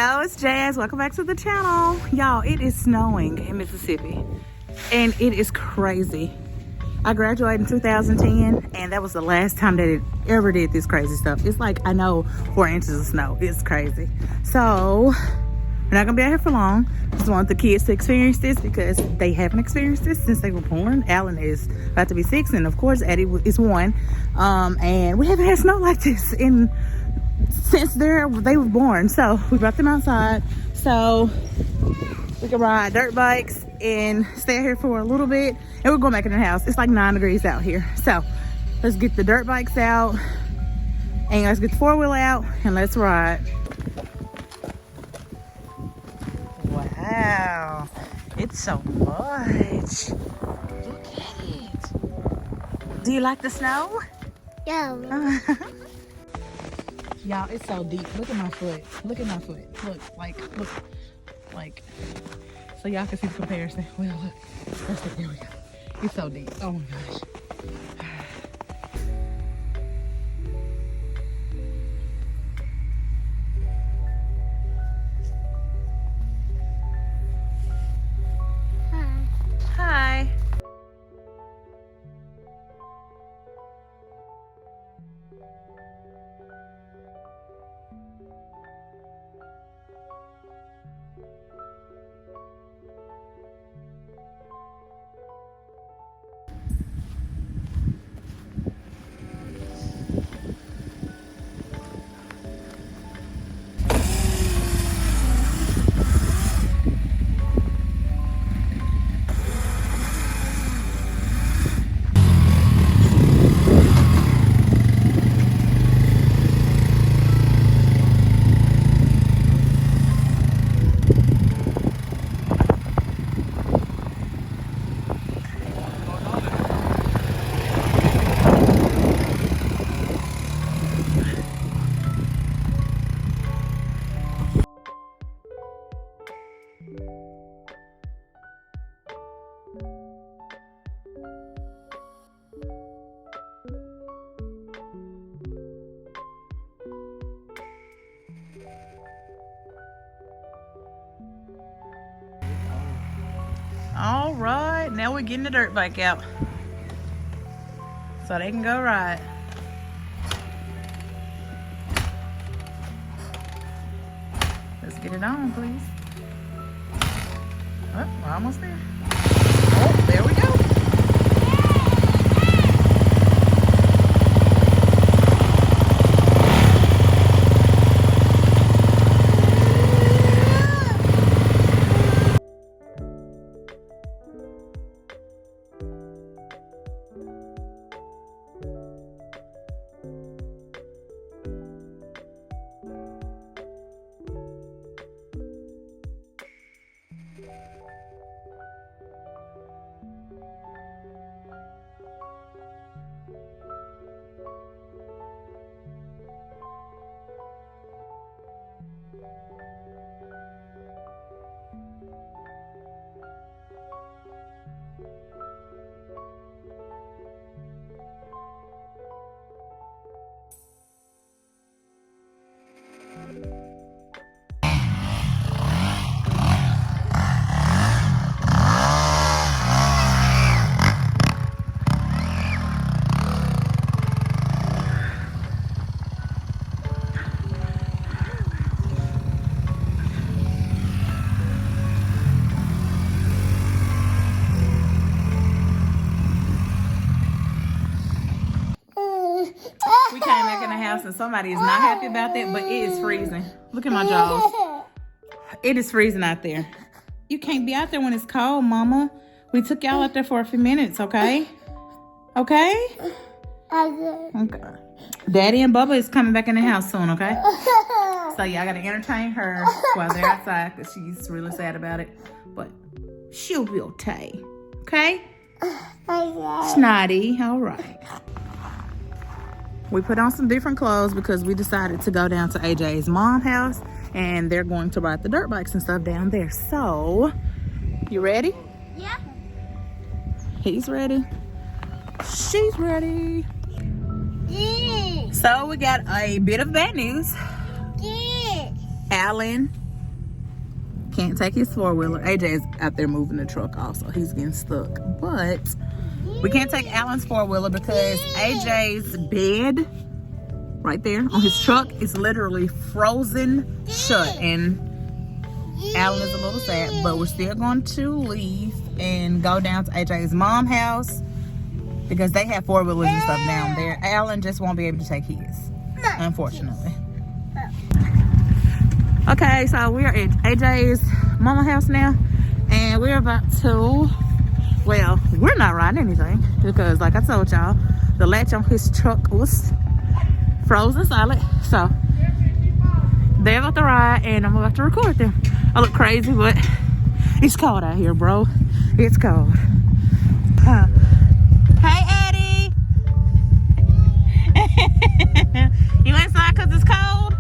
Yo, it's Jazz. Welcome back to the channel. Y'all, it is snowing in Mississippi and it is crazy. I graduated in 2010 and that was the last time that it ever did this crazy stuff. It's like, I know, 4 inches of snow. It's crazy. So we're not gonna be out here for long. Just want the kids to experience this because they haven't experienced this since they were born. Alan is about to be 6 and of course Addie is 1. And we haven't had snow like this since they were born. So we brought them outside so we can ride dirt bikes and stay out here for a little bit, and we're going back in the house. It's like 9 degrees out here, so let's get the dirt bikes out and let's get the 4-wheel out and let's ride. Wow, it's so much. Look at it. Do you like the snow? Yeah. Y'all, it's so deep. Look at my foot. Look at my foot. Look. So y'all can see the comparison. Well, look. That's it. There we go. It's so deep. Oh my gosh. Hi. All right, now we're getting the dirt bike out so they can go ride. Let's get it on, please. Oh, we're almost there. Oh, there we go. We came back in the house and somebody is not happy about that, but it is freezing. Look at my jaws. It is freezing out there. You can't be out there when it's cold, Mama. We took y'all out there for a few minutes, okay? Okay? Okay. Daddy and Bubba is coming back in the house soon, okay? So y'all gotta entertain her while they're outside because she's really sad about it. But she'll be okay. Okay? Snotty, all right. We put on some different clothes because we decided to go down to AJ's mom's house and they're going to ride the dirt bikes and stuff down there. So, you ready? Yeah. He's ready. She's ready. Yeah. So, we got a bit of bad news. Yeah. Alan can't take his four-wheeler. AJ is out there moving the truck also. He's getting stuck. But we can't take Alan's four-wheeler because AJ's bed right there on his truck is literally frozen shut. And Alan is a little sad, but we're still going to leave and go down to AJ's mom's house because they have four-wheelers and stuff down there. Alan just won't be able to take his, unfortunately. Okay, so we're at AJ's mama house now, and we're about to, well, we're not riding anything because, like I told y'all, the latch on his truck was frozen solid. So they're about to ride, and I'm about to record them. I look crazy, but it's cold out here, bro. It's cold. Hey, Eddie. You inside because it's cold?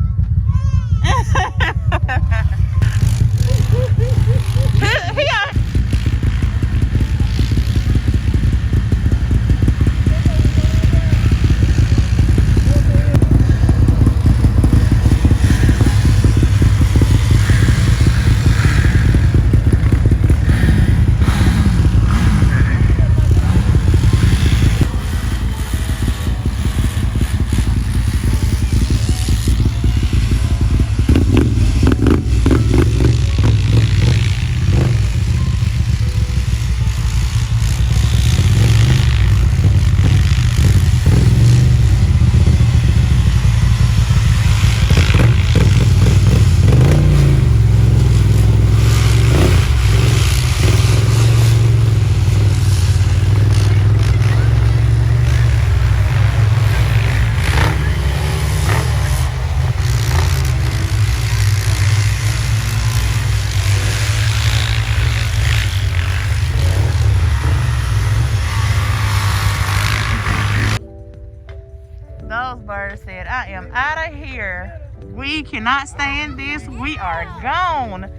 Those birds said, I am out of here. We cannot stand this. We are gone.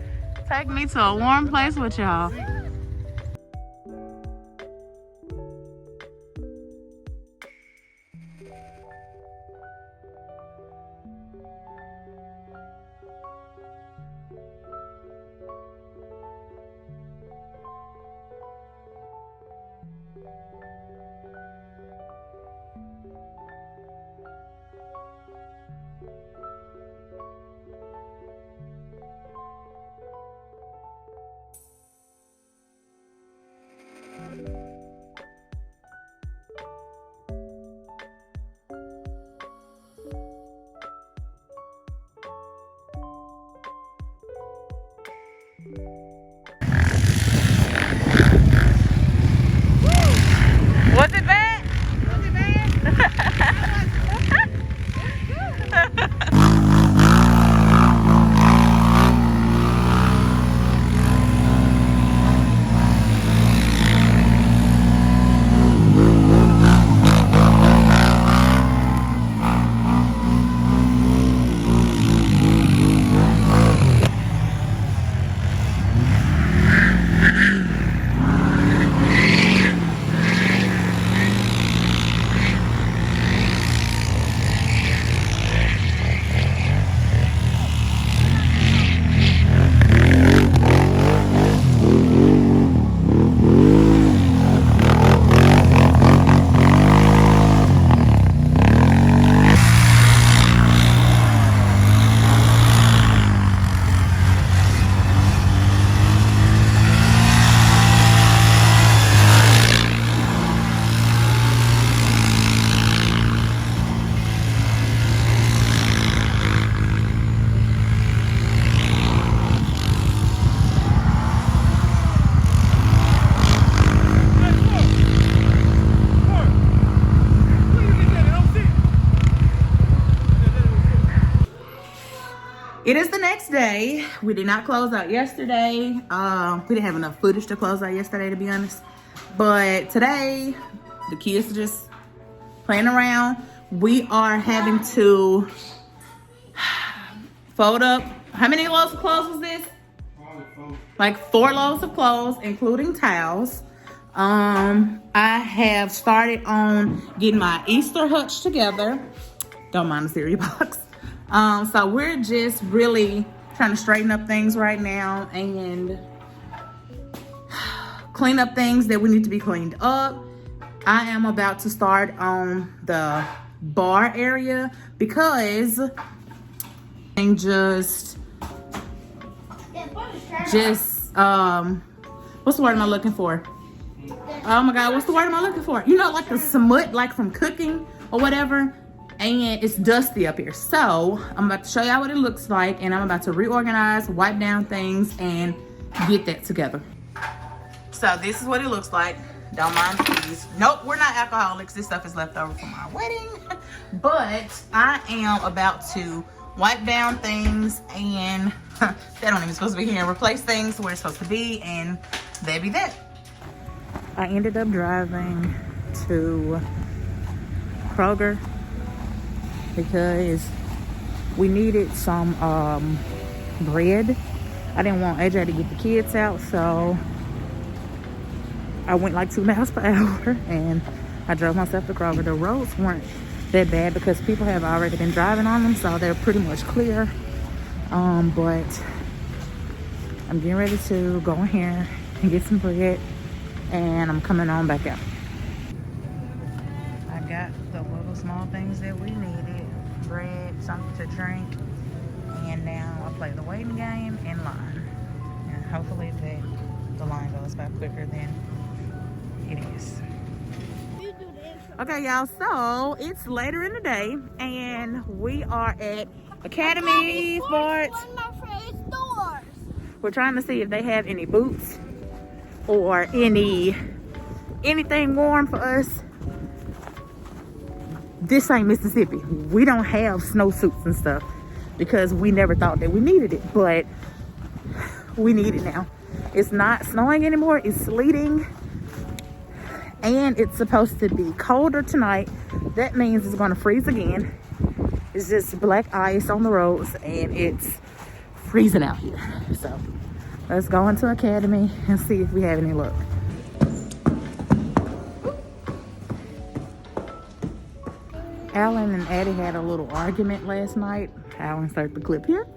Take me to a warm place with y'all. Was it bad? Was it bad? It is the next day. We did not close out yesterday. We didn't have enough footage to close out yesterday, to be honest. But today, the kids are just playing around. We are having to fold up. How many loads of clothes was this? Like 4 loads of clothes, including towels. I have started on getting my Easter hutch together. Don't mind the cereal box. So we're just really trying to straighten up things right now and clean up things that we need to be cleaned up. I am about to start on the bar area because and just what's the word am I looking for? Oh my God, what's the word am I looking for? You know, like the smut, like from cooking or whatever, and it's dusty up here. So I'm about to show y'all what it looks like, and I'm about to reorganize, wipe down things, and get that together. So this is what it looks like. Don't mind please. Nope, we're not alcoholics. This stuff is left over from our wedding. But I am about to wipe down things, and that don't even supposed to be here, and replace things where it's supposed to be, and that'd be that. I ended up driving to Kroger because we needed some bread. I didn't want AJ to get the kids out, so I went like 2 miles per hour and I drove myself to Kroger. The roads weren't that bad because people have already been driving on them, so they're pretty much clear. But I'm getting ready to go in here and get some bread, and I'm coming on back out. I got the little small things that we needed: bread, something to drink, and now I play the waiting game in line. And hopefully the line goes by quicker than it is. Okay, y'all, so it's later in the day, and we are at Academy Sports. We're trying to see if they have any boots or anything warm for us. This ain't Mississippi. We don't have snowsuits and stuff because we never thought that we needed it, but we need it now. It's not snowing anymore, it's sleeting, and it's supposed to be colder tonight. That means it's gonna freeze again. It's just black ice on the roads, and it's freezing out here. So let's go into Academy and see if we have any luck. Alan and Addie had a little argument last night. I'll insert the clip here.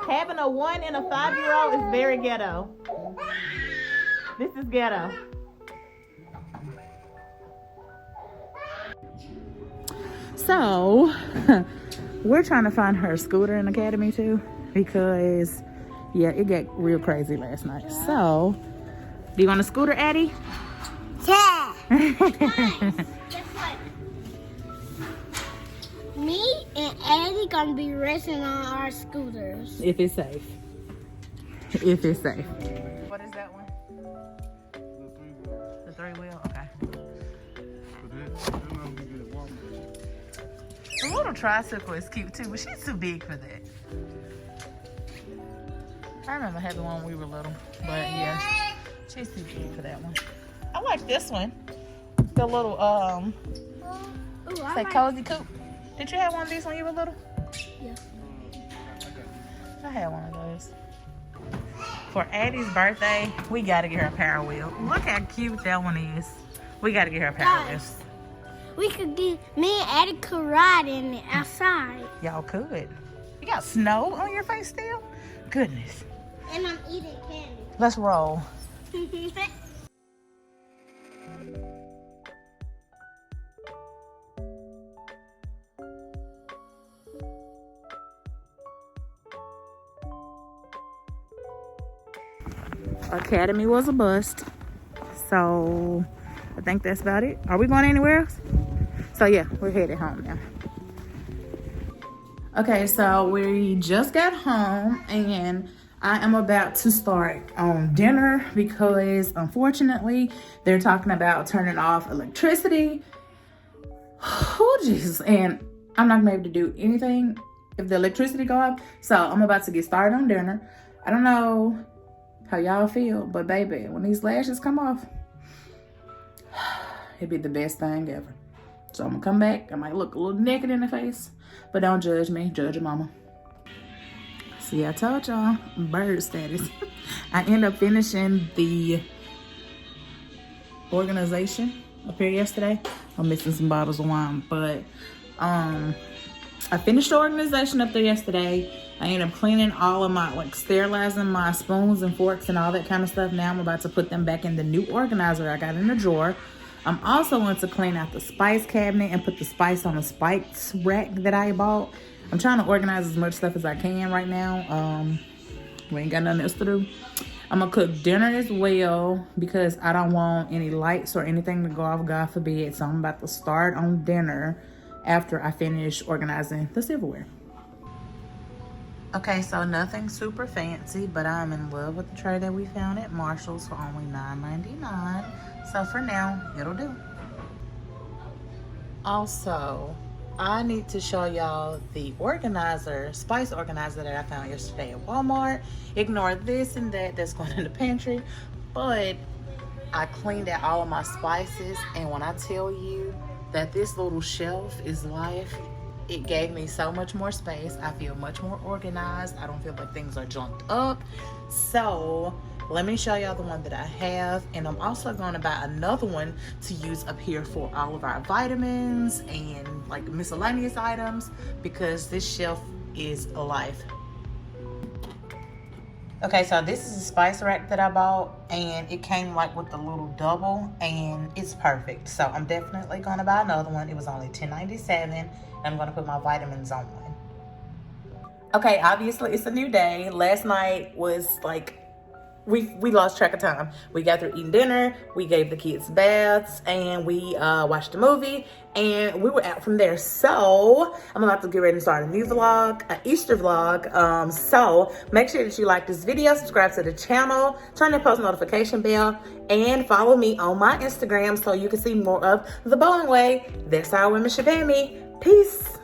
Having a 1 and a 5-year-old is very ghetto. This is ghetto. So, we're trying to find her scooter in Academy too, because yeah, it got real crazy last night. So, do you want a scooter, Addie? Yeah. Guess what? Me and Addie gonna be racing on our scooters. If it's safe. If it's safe. What is that one? The 3-wheel? Okay. The little tricycle is cute too, but she's too big for that. I remember having one when we were little, but yeah, she's too big for that one. I like this one. The little like cozy coupe. Did you have one of these when you were little? Yeah. I had one of those. For Addie's birthday, we gotta get her a Power Wheel. Look how cute that one is. We gotta get her a Power Wheel. We could get, me and Addie could ride in it outside. Y'all could. You got snow on your face still? Goodness. And I'm eating candy. Let's roll. Academy was a bust, so I think that's about it. Are we going anywhere else? So yeah, we're headed home now. Okay, so we just got home and I am about to start on dinner because unfortunately they're talking about turning off electricity. Oh Jesus, and I'm not gonna be able to do anything if the electricity go off. So I'm about to get started on dinner. I don't know how y'all feel, but baby, when these lashes come off, it'd be the best thing ever. So I'm gonna come back. I might look a little naked in the face, but don't judge me, judge your mama. See, I told y'all, bird status. I end up finishing the organization up here yesterday. I'm missing some bottles of wine, but I finished the organization up there yesterday. I ended up cleaning all of my, like sterilizing my spoons and forks and all that kind of stuff. Now I'm about to put them back in the new organizer I got in the drawer. I'm also going to clean out the spice cabinet and put the spice on the spice rack that I bought. I'm trying to organize as much stuff as I can right now. We ain't got nothing else to do. I'm gonna cook dinner as well because I don't want any lights or anything to go off, God forbid. So I'm about to start on dinner after I finish organizing the silverware. Okay, so nothing super fancy, but I'm in love with the tray that we found at Marshall's for only $9.99. So for now, it'll do. Also, I need to show y'all the organizer, spice organizer that I found yesterday at Walmart. Ignore this and that that's going in the pantry, but I cleaned out all of my spices, and when I tell you that this little shelf is life, it gave me so much more space. I feel much more organized. I don't feel like things are junked up. So let me show y'all the one that I have, and I'm also going to buy another one to use up here for all of our vitamins and like miscellaneous items, because this shelf is a life. Okay, so this is a spice rack that I bought, and it came like with the little double, and it's perfect. So I'm definitely going to buy another one. It was only $10.97, and I'm going to put my vitamins on one. Okay, obviously it's a new day. Last night was like, we lost track of time. We got through eating dinner, we gave the kids baths, and we watched a movie, and we were out from there. So I'm about to get ready to start a new vlog, an Easter vlog. So make sure that you like this video, subscribe to the channel, turn the post notification bell, and follow me on my Instagram so you can see more of the Bowen Way. That's our women Shabami. Peace.